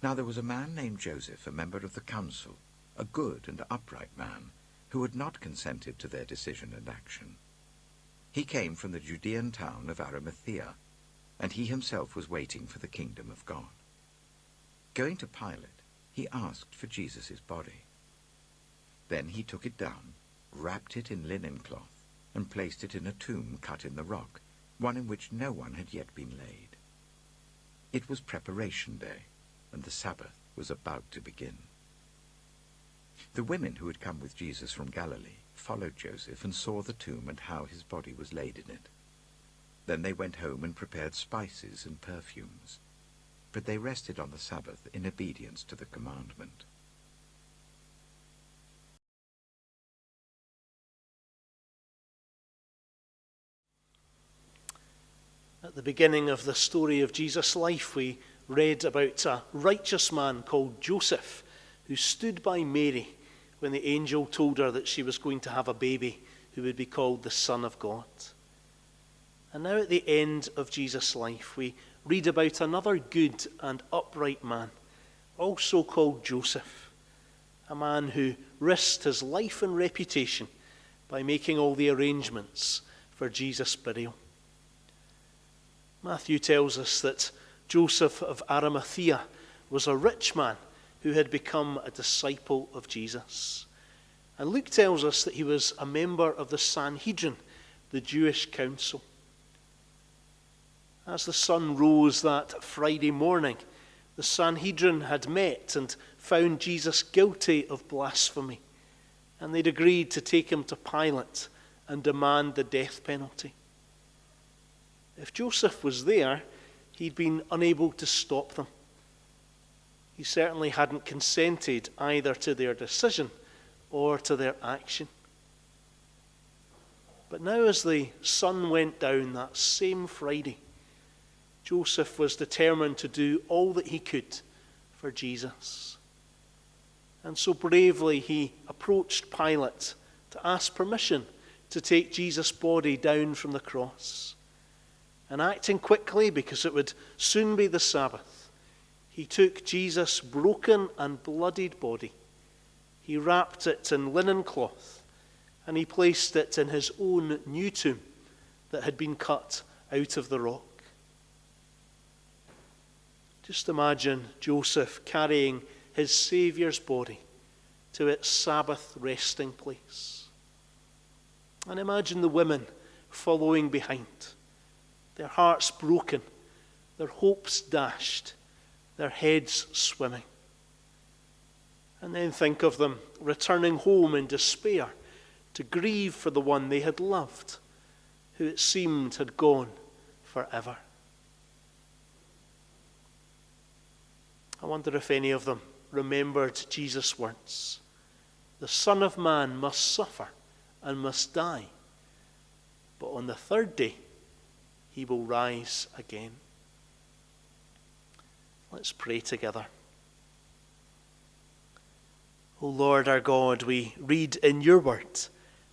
Now there was a man named Joseph, a member of the council, a good and upright man, who had not consented to their decision and action. He came from the Judean town of Arimathea, and he himself was waiting for the kingdom of God. Going to Pilate, he asked for Jesus' body. Then he took it down, wrapped it in linen cloth, and placed it in a tomb cut in the rock, one in which no one had yet been laid. It was Preparation Day, and the Sabbath was about to begin. The women who had come with Jesus from Galilee followed Joseph and saw the tomb and how his body was laid in it. Then they went home and prepared spices and perfumes, but they rested on the Sabbath in obedience to the commandment. At the beginning of the story of Jesus' life, we read about a righteous man called Joseph who stood by Mary when the angel told her that she was going to have a baby who would be called the Son of God. And now at the end of Jesus' life, we read about another good and upright man, also called Joseph, a man who risked his life and reputation by making all the arrangements for Jesus' burial. Matthew tells us that Joseph of Arimathea was a rich man who had become a disciple of Jesus. And Luke tells us that he was a member of the Sanhedrin, the Jewish council. As the sun rose that Friday morning, the Sanhedrin had met and found Jesus guilty of blasphemy, and they'd agreed to take him to Pilate and demand the death penalty. If Joseph was there, he'd been unable to stop them. He certainly hadn't consented either to their decision or to their action. But now as the sun went down that same Friday, Joseph was determined to do all that he could for Jesus. And so bravely he approached Pilate to ask permission to take Jesus' body down from the cross. And acting quickly, because it would soon be the Sabbath, he took Jesus' broken and bloodied body. He wrapped it in linen cloth, and he placed it in his own new tomb that had been cut out of the rock. Just imagine Joseph carrying his Saviour's body to its Sabbath resting place. And imagine the women following behind, their hearts broken, their hopes dashed, their heads swimming. And then think of them returning home in despair to grieve for the one they had loved, who it seemed had gone forever. I wonder if any of them remembered Jesus' words. The Son of Man must suffer and must die, but on the third day he will rise again. Let's pray together. O Lord our God, we read in your word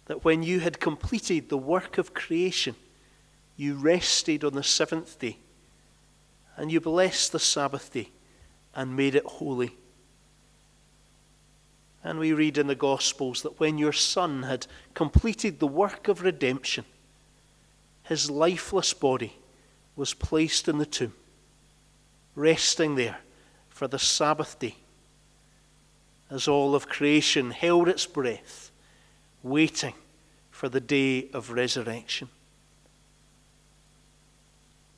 that when you had completed the work of creation, you rested on the seventh day, and you blessed the Sabbath day and made it holy. And we read in the Gospels that when your Son had completed the work of redemption, his lifeless body was placed in the tomb, resting there for the Sabbath day, as all of creation held its breath, waiting for the day of resurrection.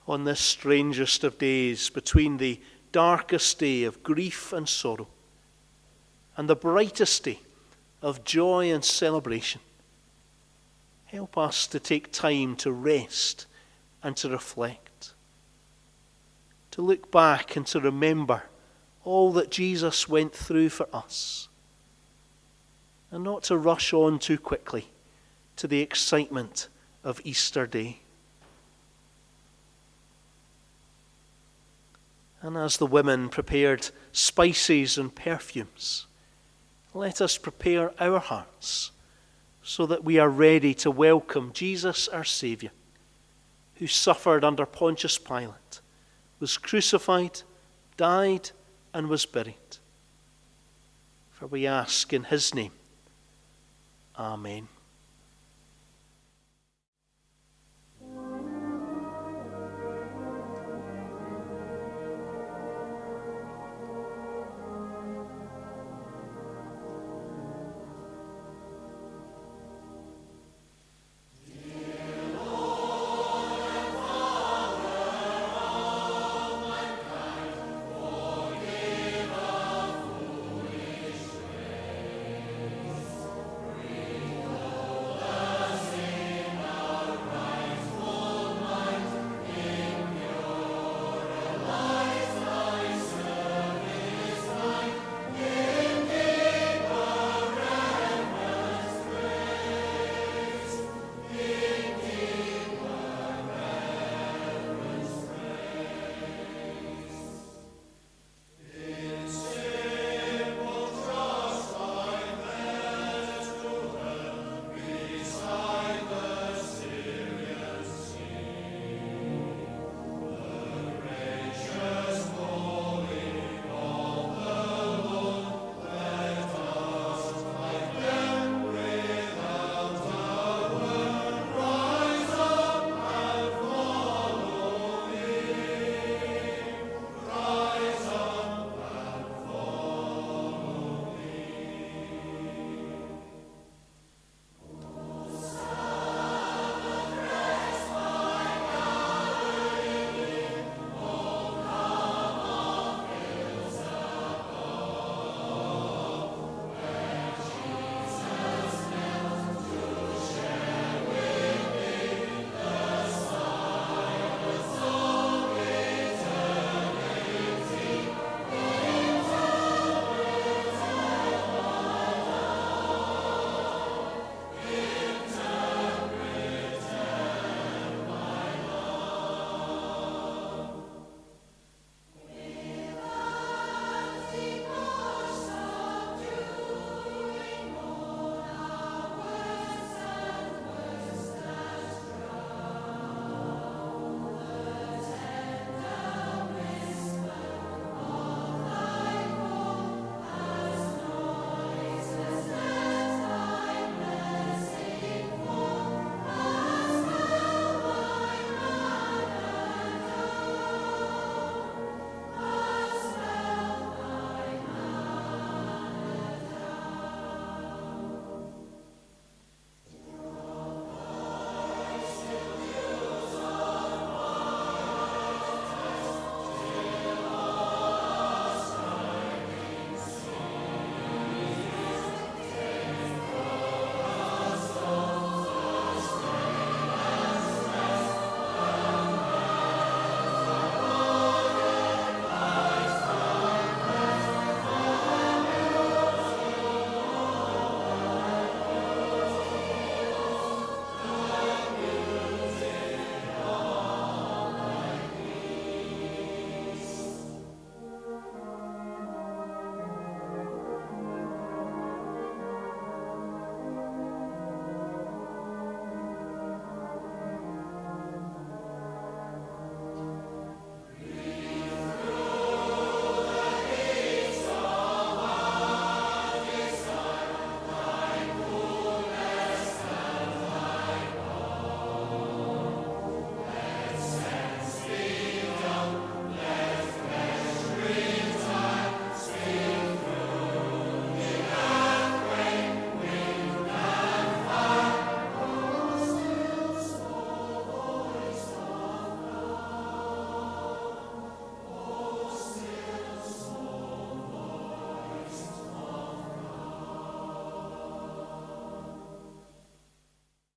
On this strangest of days, between the darkest day of grief and sorrow and the brightest day of joy and celebration, help us to take time to rest and to reflect, to look back and to remember all that Jesus went through for us, and not to rush on too quickly to the excitement of Easter Day. And as the women prepared spices and perfumes, let us prepare our hearts so that we are ready to welcome Jesus our Saviour, who suffered under Pontius Pilate, was crucified, died, and was buried. For we ask in his name. Amen.